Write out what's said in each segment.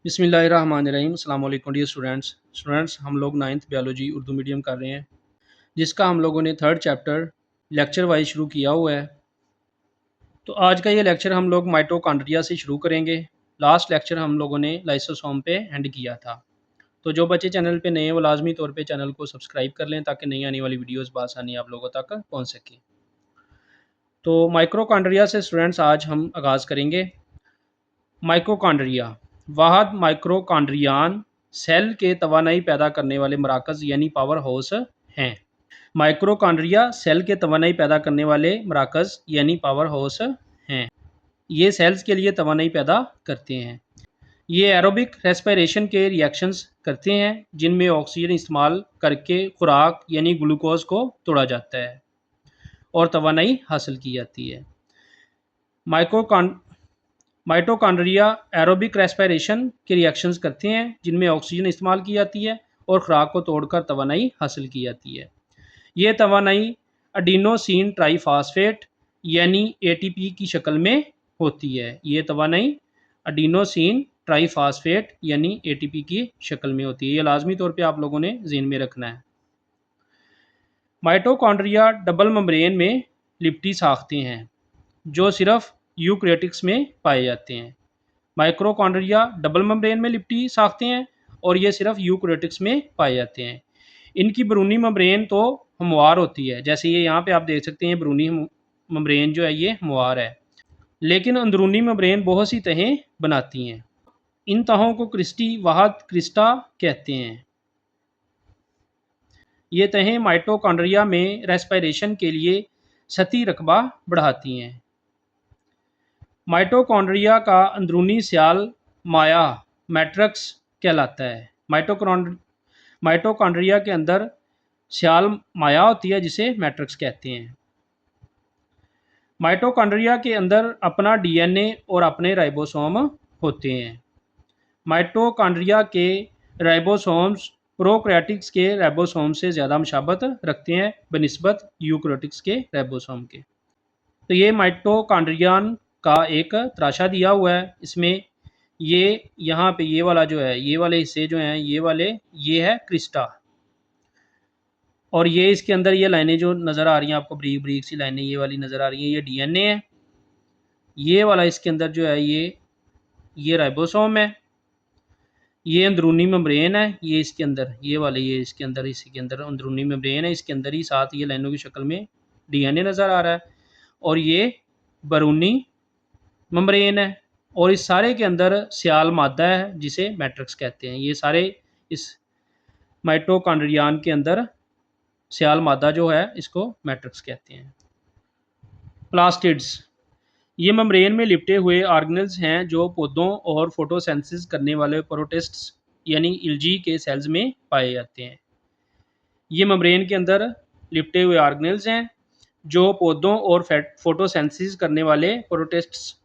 बिस्मिल्लाहिर्रहमानिर्रहीम। अस्सलाम वालेकुम डियर स्टूडेंट्स हम लोग नाइन्थ बायोलॉजी उर्दू मीडियम कर रहे हैं, जिसका हम लोगों ने थर्ड चैप्टर लेक्चर वाइज शुरू किया हुआ है। तो आज का ये लेक्चर हम लोग माइटोकॉन्ड्रिया से शुरू करेंगे। लास्ट लेक्चर हम लोगों ने लाइसोसोम पे एंड किया था। तो जो बच्चे चैनल पे नए हैं वो लाजमी तौर पे चैनल को सब्सक्राइब कर लें ताकि नई आने वाली वीडियोज़ बआसानी आप लोगों तक पहुँच सकें। तो माइक्रोकॉन्ड्रिया से स्टूडेंट्स आज हम आगाज़ करेंगे। माइक्रोकॉन्ड्रिया वाहद माइक्रोकॉन्ड्रियान सेल के तवानाई पैदा करने वाले मराकज़ यानी पावर हाउस हैं। माइक्रोकॉन्ड्रिया सेल के तवानाई पैदा करने वाले मराकज़ यानी पावर हाउस हैं। ये सेल्स के लिए तवानाई पैदा करते हैं। ये एरोबिक रेस्पिरेशन के रिएक्शंस करते हैं जिनमें ऑक्सीजन इस्तेमाल करके खुराक यानी ग्लूकोज को तोड़ा जाता है और तवानाई हासिल की जाती है। माइटोकॉन्ड्रिया एरोबिक रेस्पिरेशन के रिएक्शंस करते हैं जिनमें ऑक्सीजन इस्तेमाल की जाती है और खुराक को तोड़कर तवानाई हासिल की जाती है। ये तवानाई एडिनोसिन ट्राईफॉस्फेट यानी एटीपी की शक्ल में होती है। ये तवानाई एडिनोसिन ट्राईफॉस्फेट यानी एटीपी की शक्ल में होती है। ये लाजमी तौर पे आप लोगों ने ज़हन में रखना है। माइटोकॉन्ड्रिया डबल मेम्ब्रेन में लिपटी साख्तें हैं जो सिर्फ यूकैरियोट्स में पाए जाते हैं। माइक्रोकॉन्ड्रिया डबल मेम्ब्रेन में लिपटी साख्तें हैं और ये सिर्फ यूकैरियोट्स में पाए जाते हैं। इनकी बैरूनी मेम्ब्रेन तो हमवार होती है, जैसे ये यहाँ पे आप देख सकते हैं बैरूनी मेम्ब्रेन जो है ये हमवार है, लेकिन अंदरूनी मेम्ब्रेन बहुत सी तहें बनाती हैं। इन तहों को क्रिस्टी वाहद क्रिस्टा कहते हैं। ये तहें माइटोकॉन्ड्रिया में रेस्पिरेशन के लिए सतही रकबा बढ़ाती हैं। माइटोकॉन्ड्रिया का अंदरूनी स्याल माया मैट्रिक्स कहलाता है। माइटोकॉन्ड्रिया के अंदर स्याल माया होती है जिसे मैट्रिक्स कहते हैं। माइटोकॉन्ड्रिया के अंदर अपना डीएनए और अपने राइबोसोम होते हैं। माइटोकॉन्ड्रिया के राइबोसोम्स प्रोकैरियोट्स के राइबोसोम से ज़्यादा मशाबत रखते हैं बनिस्बत यूकैरियोट्स के राइबोसोम के। तो ये माइटोकॉन्ड्रियन का एक तराशा दिया हुआ है। इसमें ये यहाँ पे ये वाला जो है, ये वाले हिस्से जो हैं ये वाले, ये है क्रिस्टा, और ये इसके अंदर ये लाइनें जो नज़र आ रही हैं आपको, ब्रीक ब्रीक सी लाइनें ये वाली नज़र आ रही हैं, ये डीएनए है। ये वाला इसके अंदर जो है ये राइबोसोम है। ये अंदरूनी मेम्ब्रेन है, ये इसके अंदर ये वाले, ये इसके अंदर, इसी के अंदर अंदरूनी मेम्ब्रेन है, इसके अंदर ही साथ ये लाइनों की शक्ल में डीएनए नज़र आ रहा है, और ये बैरूनी मेम्ब्रेन है, और इस सारे के अंदर स्याल मादा है जिसे मैट्रिक्स कहते हैं। ये सारे इस माइटोकॉन्ड्रियन के अंदर स्याल मादा जो है इसको मैट्रिक्स कहते हैं। प्लास्टिड्स ये मेम्ब्रेन में लिपटे हुए ऑर्गेनेल्स हैं जो पौधों और फोटोसिंथेसिस करने वाले प्रोटिस्ट्स यानी इल्जी के सेल्स में पाए जाते हैं। ये मेम्ब्रेन के अंदर लिपटे हुए ऑर्गेनेल्स हैं जो पौधों और फोटोसिंथेसिस करने वाले प्रोटिस्ट्स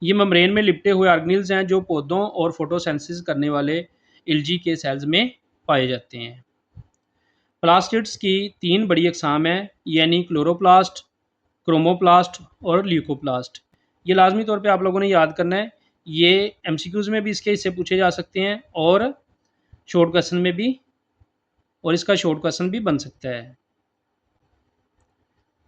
ये मेम्ब्रेन में लिपटे हुए ऑर्गेनेल्स हैं जो पौधों और फोटोसिंथेसिस करने वाले इल्जी के सेल्स में पाए जाते हैं। प्लास्टिड्स की तीन बड़ी अकसाम हैं, यानी क्लोरोप्लास्ट, क्रोमोप्लास्ट और ल्यूकोप्लास्ट। ये लाजमी तौर पे आप लोगों ने याद करना है। ये एमसीक्यूज़ में भी इसके हिस्से पूछे जा सकते हैं और शॉर्ट क्वेश्चन में भी, और इसका शॉर्ट क्वेश्चन भी बन सकता है।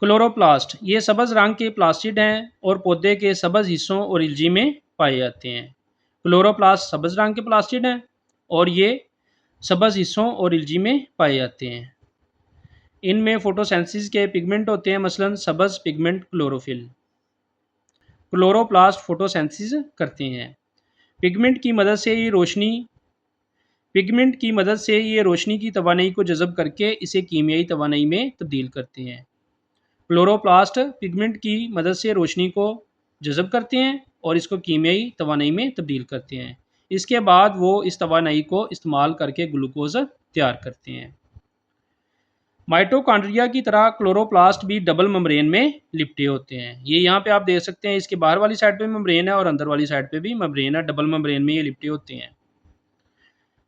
क्लोरोप्लास्ट ये सब्ज़ रंग के प्लास्टिड हैं और पौधे के सब्ज़ हिस्सों और इल्जी में पाए जाते हैं। क्लोरोप्लास्ट सब्ज़ रंग के प्लास्टिड हैं और ये सब्ज़ हिस्सों और इल्जी में पाए जाते हैं। इनमें फोटोसिंथेसिस के पिगमेंट होते हैं, मसलन सब्ज़ पिगमेंट क्लोरोफिल। क्लोरोप्लास्ट फोटोसिंथेसिस करते हैं। पिगमेंट की मदद से ये रोशनी की तवानाई को जज़ब करके इसे कीमियाई तवानाई में तब्दील करते हैं। क्लोरोप्लास्ट पिगमेंट की मदद से रोशनी को जज़ब करते हैं और इसको कीमियाई तवानाई में तब्दील करते हैं। इसके बाद वो इस तवानाई को इस्तेमाल करके ग्लूकोज तैयार करते हैं। माइटोकॉन्ड्रिया की तरह क्लोरोप्लास्ट भी डबल मेम्ब्रेन में लिपटे होते हैं। ये यहाँ पे आप देख सकते हैं, इसके बाहर वाली साइड पे मेम्ब्रेन है और अंदर वाली साइड पे भी मेम्ब्रेन है। डबल मेम्ब्रेन में ये लिपटे होते हैं।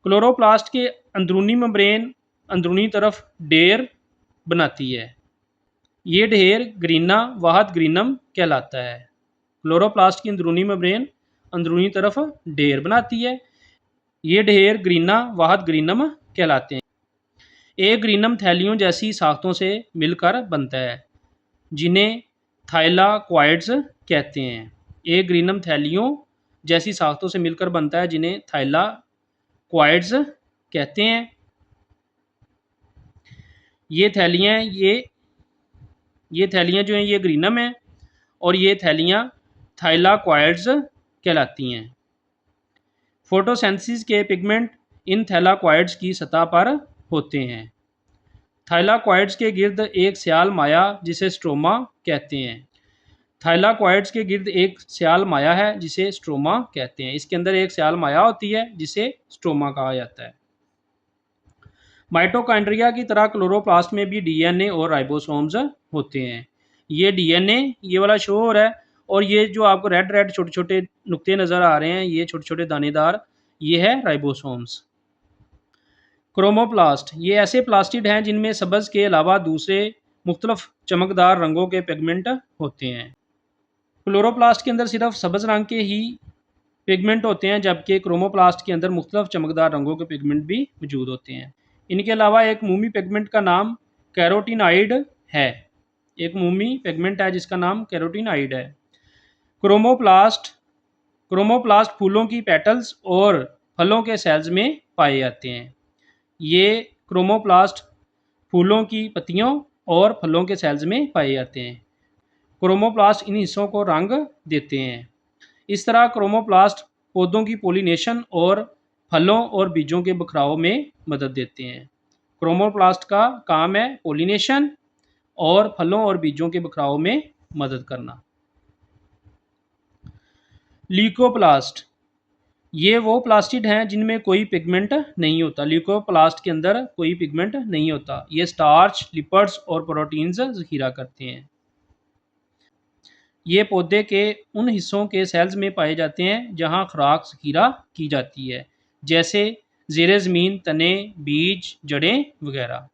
क्लोरोप्लास्ट के अंदरूनी मेम्ब्रेन अंदरूनी तरफ ढेर बनाती है। ये ढेर ग्रीना वाहद ग्रीनम कहलाता है। क्लोरोप्लास्ट की अंदरूनी मेम्ब्रेन अंदरूनी तरफ ढेर बनाती है। ये ढेर ग्रीना वाहद ग्रीनम कहलाते हैं। एक ग्रीनम थैलियों जैसी साख्तों से मिलकर बनता है, जिन्हें थाइलाक्वाइड्स कहते हैं। एक ग्रीनम थैलियों जैसी साख्तों से मिलकर बनता है, जिन्हें थाइलाक्वाइड्स कहते हैं। ये थैलियाँ ये थैलियाँ जो हैं ये ग्रीनम हैं और ये थैलियाँ थाइलाक्वाइड्स कहलाती हैं। फोटोसिंथेसिस के पिगमेंट इन थैलाक्वाइड्स की सतह पर होते हैं। थाइलाक्वाइड्स के गिर्द एक स्याल माया जिसे स्ट्रोमा कहते हैं। थाइलाक्वाइड्स के गिर्द एक स्याल माया है जिसे स्ट्रोमा कहते हैं। इसके अंदर एक स्याल माया होती है जिसे स्ट्रोमा कहा जाता है। माइटोकॉन्ड्रिया की तरह क्लोरोप्लास्ट में भी डीएनए और राइबोसोम्स होते हैं। ये डीएनए ये वाला शो हो रहा है और ये जो आपको रेड रेड छोटे छोटे नुक्ते नज़र आ रहे हैं, ये छोटे छोटे दानेदार, ये है राइबोसोम्स। क्रोमोप्लास्ट ये ऐसे प्लास्टिड हैं जिनमें सब्ज़ के अलावा दूसरे मुख्तलिफ चमकदार रंगों के पिगमेंट होते हैं। क्लोरोप्लास्ट के अंदर सिर्फ सब्ज़ रंग के ही पिगमेंट होते हैं, जबकि क्रोमोप्लास्ट के अंदर मुख्तलिफ चमकदार रंगों के पिगमेंट भी मौजूद होते हैं। इनके अलावा एक मोमी पिगमेंट का नाम कैरोटीनाइड है। एक मोमी पिगमेंट है जिसका नाम कैरोटीनाइड है। क्रोमोप्लास्ट क्रोमोप्लास्ट फूलों की पेटल्स और फलों के सेल्स में पाए जाते हैं। ये क्रोमोप्लास्ट फूलों की पत्तियों और फलों के सेल्स में पाए जाते हैं। क्रोमोप्लास्ट इन हिस्सों को रंग देते हैं। इस तरह क्रोमोप्लास्ट पौधों की पोलिनेशन और फलों और बीजों के बिखराव में मदद देते हैं। क्रोमोप्लास्ट का काम है पोलिनेशन और फलों और बीजों के बिखराव में मदद करना। ल्यूकोप्लास्ट ये वो प्लास्टिड हैं जिनमें कोई पिगमेंट नहीं होता। ल्यूकोप्लास्ट के अंदर कोई पिगमेंट नहीं होता। ये स्टार्च, लिपिड्स और प्रोटीन्स ज़ख़ीरा करते हैं। ये पौधे के उन हिस्सों के सेल्स में पाए जाते हैं जहाँ खुराक ज़ख़ीरा की जाती है, जैसे ज़ेरे ज़मीन, तने, बीज, जड़ें वगैरह।